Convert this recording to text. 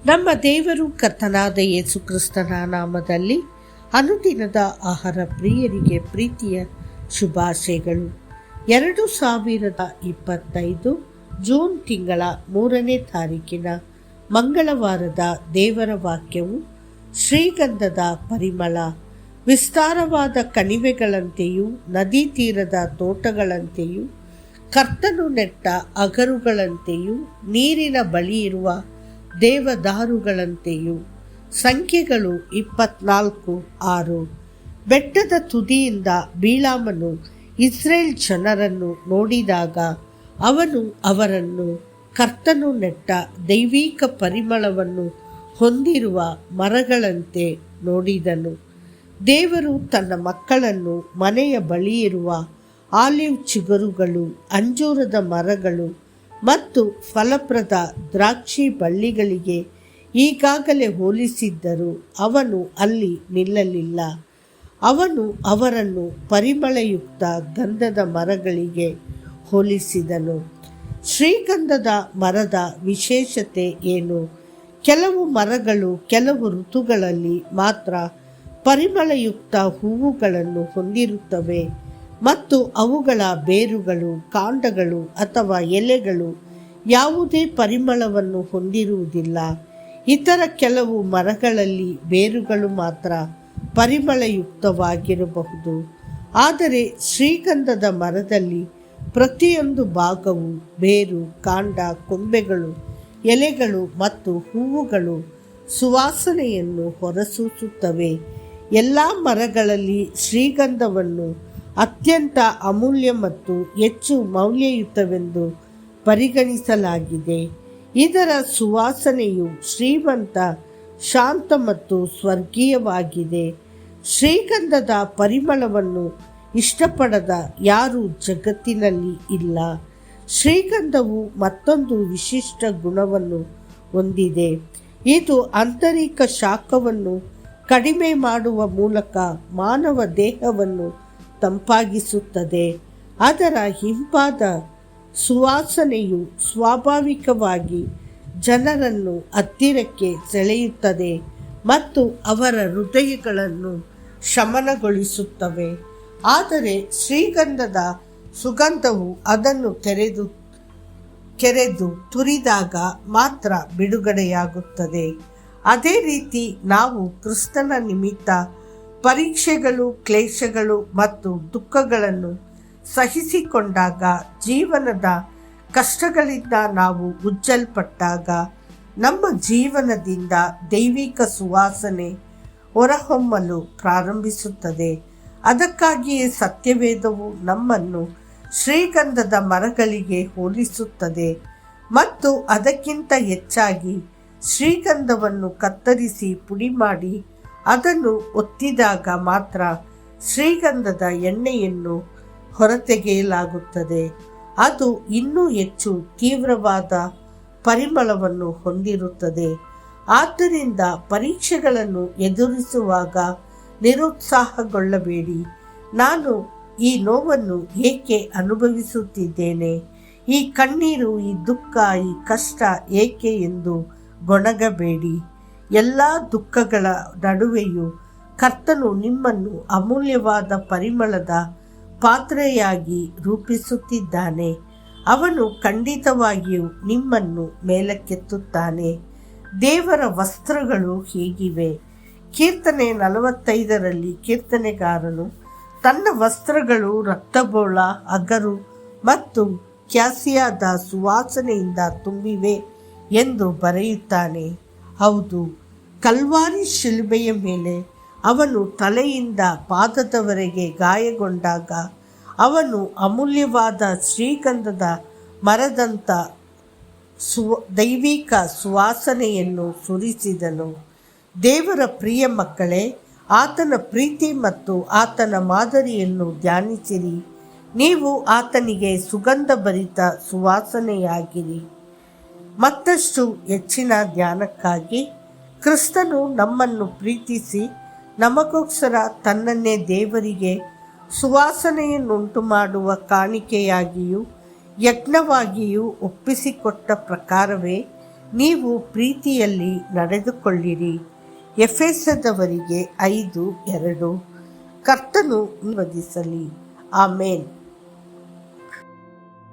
ನಮ್ಮ ದೇವರು ಕರ್ತನಾದ ಯೇಸು ಕ್ರಿಸ್ತನ ನಾಮದಲ್ಲಿ ಅನುದಿನದ ಆಹಾರ ಪ್ರಿಯರಿಗೆ ಪ್ರೀತಿಯ ಶುಭಾಶಯಗಳು. 2025 ಜೂನ್ ತಿಂಗಳ 3ನೇ ತಾರೀಕಿನ ಮಂಗಳವಾರದ ದೇವರ ವಾಕ್ಯವು, ಶ್ರೀಗಂಧದ ಪರಿಮಳ ವಿಸ್ತಾರವಾದ ಕಣಿವೆಗಳಂತೆಯೂ ನದಿ ತೀರದ ತೋಟಗಳಂತೆಯೂ ಕರ್ತನು ನೆಟ್ಟ ಅಗರುಗಳಂತೆಯೂ ನೀರಿನ ಬಳಿಯಿರುವ ದೇವದಾರುಗಳಂತೆಯೂ. ಸಂಖ್ಯೆಗಳು 24:6. ಬೆಟ್ಟದ ತುದಿಯಿಂದ ಬಿಳಾಮನು ಇಸ್ರೇಲ್ ಜನರನ್ನು ನೋಡಿದಾಗ ಅವನು ಅವರನ್ನು ಕರ್ತನು ನೆಟ್ಟ ದೈವಿಕ ಪರಿಮಳವನ್ನು ಹೊಂದಿರುವ ಮರಗಳಂತೆ ನೋಡಿದನು. ದೇವರು ತನ್ನ ಮಕ್ಕಳನ್ನು ಮನೆಯ ಬಳಿಯಿರುವ ಆಲಿವ್ ಚಿಗುರುಗಳು, ಅಂಜೂರದ ಮರಗಳು ಮತ್ತು ಫಲಪ್ರದ ದ್ರಾಕ್ಷಿ ಬಳ್ಳಿಗಳಿಗೆ ಈಗಾಗಲೇ ಹೋಲಿಸಿದ್ದರೂ ಅವನು ಅಲ್ಲಿ ನಿಲ್ಲಲಿಲ್ಲ. ಅವನು ಅವರನ್ನು ಪರಿಮಳಯುಕ್ತ ಗಂಧದ ಮರಗಳಿಗೆ ಹೋಲಿಸಿದನು. ಶ್ರೀಗಂಧದ ಮರದ ವಿಶೇಷತೆ ಏನು? ಕೆಲವು ಮರಗಳು ಕೆಲವು ಋತುಗಳಲ್ಲಿ ಮಾತ್ರ ಪರಿಮಳಯುಕ್ತ ಹೂವುಗಳನ್ನು ಹೊಂದಿರುತ್ತವೆ ಮತ್ತು ಅವುಗಳ ಬೇರುಗಳು, ಕಾಂಡಗಳು ಅಥವಾ ಎಲೆಗಳು ಯಾವುದೇ ಪರಿಮಳವನ್ನು ಹೊಂದಿರುವುದಿಲ್ಲ. ಇತರ ಕೆಲವು ಮರಗಳಲ್ಲಿ ಬೇರುಗಳು ಮಾತ್ರ ಪರಿಮಳಯುಕ್ತವಾಗಿರಬಹುದು. ಆದರೆ ಶ್ರೀಗಂಧದ ಮರದಲ್ಲಿ ಪ್ರತಿಯೊಂದು ಭಾಗವು ಬೇರು, ಕಾಂಡ, ಕೊಂಬೆಗಳು, ಎಲೆಗಳು ಮತ್ತು ಹೂವುಗಳು ಸುವಾಸನೆಯನ್ನು ಹೊರಸೂಸುತ್ತವೆ. ಎಲ್ಲ ಮರಗಳಲ್ಲಿ ಶ್ರೀಗಂಧವನ್ನು ಅತ್ಯಂತ ಅಮೂಲ್ಯ ಮತ್ತು ಹೆಚ್ಚು ಮೌಲ್ಯಯುತವೆಂದು ಪರಿಗಣಿಸಲಾಗಿದೆ. ಇದರ ಸುವಾಸನೆಯು ಶ್ರೀಮಂತ, ಶಾಂತ ಮತ್ತು ಸ್ವರ್ಗೀಯವಾಗಿದೆ. ಶ್ರೀಗಂಧದ ಪರಿಮಳವನ್ನು ಇಷ್ಟಪಡದ ಯಾರೂ ಜಗತ್ತಿನಲ್ಲಿ ಇಲ್ಲ. ಶ್ರೀಗಂಧವು ಮತ್ತೊಂದು ವಿಶಿಷ್ಟ ಗುಣವನ್ನು ಹೊಂದಿದೆ. ಇದು ಆಂತರಿಕ ಶಾಖವನ್ನು ಕಡಿಮೆ ಮಾಡುವ ಮೂಲಕ ಮಾನವ ದೇಹವನ್ನು ತಂಪಾಗಿಸುತ್ತದೆ. ಅದರ ಹಿಂಪಾದ ಸುವಾಸನೆಯು ಸ್ವಾಭಾವಿಕವಾಗಿ ಜನರನ್ನು ಹತ್ತಿರಕ್ಕೆ ಸೆಳೆಯುತ್ತದೆ ಮತ್ತು ಅವರ ಹೃದಯಗಳನ್ನು ಶಮನಗೊಳಿಸುತ್ತವೆ. ಆದರೆ ಶ್ರೀಗಂಧದ ಸುಗಂಧವು ಅದನ್ನು ಕೆರೆದು ತುರಿದಾಗ ಮಾತ್ರ ಬಿಡುಗಡೆಯಾಗುತ್ತದೆ. ಅದೇ ರೀತಿ ನಾವು ಕ್ರಿಸ್ತನ ನಿಮಿತ್ತ ಪರೀಕ್ಷೆಗಳು, ಕ್ಲೇಶಗಳು ಮತ್ತು ದುಃಖಗಳನ್ನು ಸಹಿಸಿಕೊಂಡಾಗ, ಜೀವನದ ಕಷ್ಟಗಳಿಂದ ನಾವು ಉಜ್ಜಲ್ಪಟ್ಟಾಗ ನಮ್ಮ ಜೀವನದಿಂದ ದೈವಿಕ ಸುವಾಸನೆ ಹೊರಹೊಮ್ಮಲು ಪ್ರಾರಂಭಿಸುತ್ತದೆ. ಅದಕ್ಕಾಗಿಯೇ ಸತ್ಯವೇದವು ನಮ್ಮನ್ನು ಶ್ರೀಗಂಧದ ಮರಗಳಿಗೆ ಹೋಲಿಸುತ್ತದೆ ಮತ್ತು ಅದಕ್ಕಿಂತ ಹೆಚ್ಚಾಗಿ ಶ್ರೀಗಂಧವನ್ನು ಕತ್ತರಿಸಿ ಪುಡಿ ಮಾಡಿ ಅದನ್ನು ಒತ್ತಿದಾಗ ಮಾತ್ರ ಶ್ರೀಗಂಧದ ಎಣ್ಣೆಯನ್ನು ಹೊರತೆಗೆಯಲಾಗುತ್ತದೆ. ಅದು ಇನ್ನೂ ಹೆಚ್ಚು ತೀವ್ರವಾದ ಪರಿಮಳವನ್ನು ಹೊಂದಿರುತ್ತದೆ. ಆದ್ದರಿಂದ ಪರೀಕ್ಷೆಗಳನ್ನು ಎದುರಿಸುವಾಗ ನಿರುತ್ಸಾಹಗೊಳ್ಳಬೇಡಿ. ನಾನು ಈ ನೋವನ್ನು ಏಕೆ ಅನುಭವಿಸುತ್ತಿದ್ದೇನೆ, ಈ ಕಣ್ಣೀರು, ಈ ದುಃಖ, ಈ ಕಷ್ಟ ಏಕೆ ಎಂದು ಗೊಣಗಬೇಡಿ. ಎಲ್ಲ ದುಃಖಗಳ ನಡುವೆಯೂ ಕರ್ತನು ನಿಮ್ಮನ್ನು ಅಮೂಲ್ಯವಾದ ಪರಿಮಳದ ಪಾತ್ರೆಯಾಗಿ ರೂಪಿಸುತ್ತಿದ್ದಾನೆ. ಅವನು ಖಂಡಿತವಾಗಿಯೂ ನಿಮ್ಮನ್ನು ಮೇಲಕ್ಕೆತ್ತುತ್ತಾನೆ. ದೇವರ ವಸ್ತ್ರಗಳು ಹೇಗಿವೆ? ಕೀರ್ತನೆ 45ರಲ್ಲಿ ಕೀರ್ತನೆಗಾರನು ತನ್ನ ವಸ್ತ್ರಗಳು ರಕ್ತಬೋಳ, ಅಗರು ಮತ್ತು ಕ್ಯಾಸಿಯಾದ ಸುವಾಸನೆಯಿಂದ ತುಂಬಿವೆ ಎಂದು ಬರೆಯುತ್ತಾನೆ. ಹೌದು, ಕಲ್ವಾರಿ ಶಿಲುಬೆಯ ಮೇಲೆ ಅವನು ತಲೆಯಿಂದ ಪಾದದವರೆಗೆ ಗಾಯಗೊಂಡಾಗ ಅವನು ಅಮೂಲ್ಯವಾದ ಶ್ರೀಗಂಧದ ಮರದಂಥ ದೈವಿಕ ಸುವಾಸನೆಯನ್ನು ಸುರಿಸಿದನು. ದೇವರ ಪ್ರಿಯ ಮಕ್ಕಳೇ, ಆತನ ಪ್ರೀತಿ ಮತ್ತು ಆತನ ಮಾದರಿಯನ್ನು ಧ್ಯಾನಿಸಿರಿ. ನೀವು ಆತನಿಗೆ ಸುಗಂಧಭರಿತ ಸುವಾಸನೆಯಾಗಿರಿ. ಮತ್ತಷ್ಟು ಹೆಚ್ಚಿನ ಧ್ಯಾನಕ್ಕಾಗಿ ಕ್ರಿಸ್ತನು ನಮ್ಮನ್ನು ಪ್ರೀತಿಸಿ ನಮಗೋಸ್ಕರ ತನ್ನನ್ನೇ ದೇವರಿಗೆ ಸುವಾಸನೆಯನ್ನುಂಟು ಮಾಡುವ ಕಾಣಿಕೆಯಾಗಿಯೂ ಯಜ್ಞವಾಗಿಯೂ ಒಪ್ಪಿಸಿಕೊಟ್ಟ ಪ್ರಕಾರವೇ ನೀವು ಪ್ರೀತಿಯಲ್ಲಿ ನಡೆದುಕೊಳ್ಳಿರಿ. ಎಫೆಸದವರಿಗೆ 5:2. ಕರ್ತನು ವಧಿಸಲಿ. ಆಮೇನ್.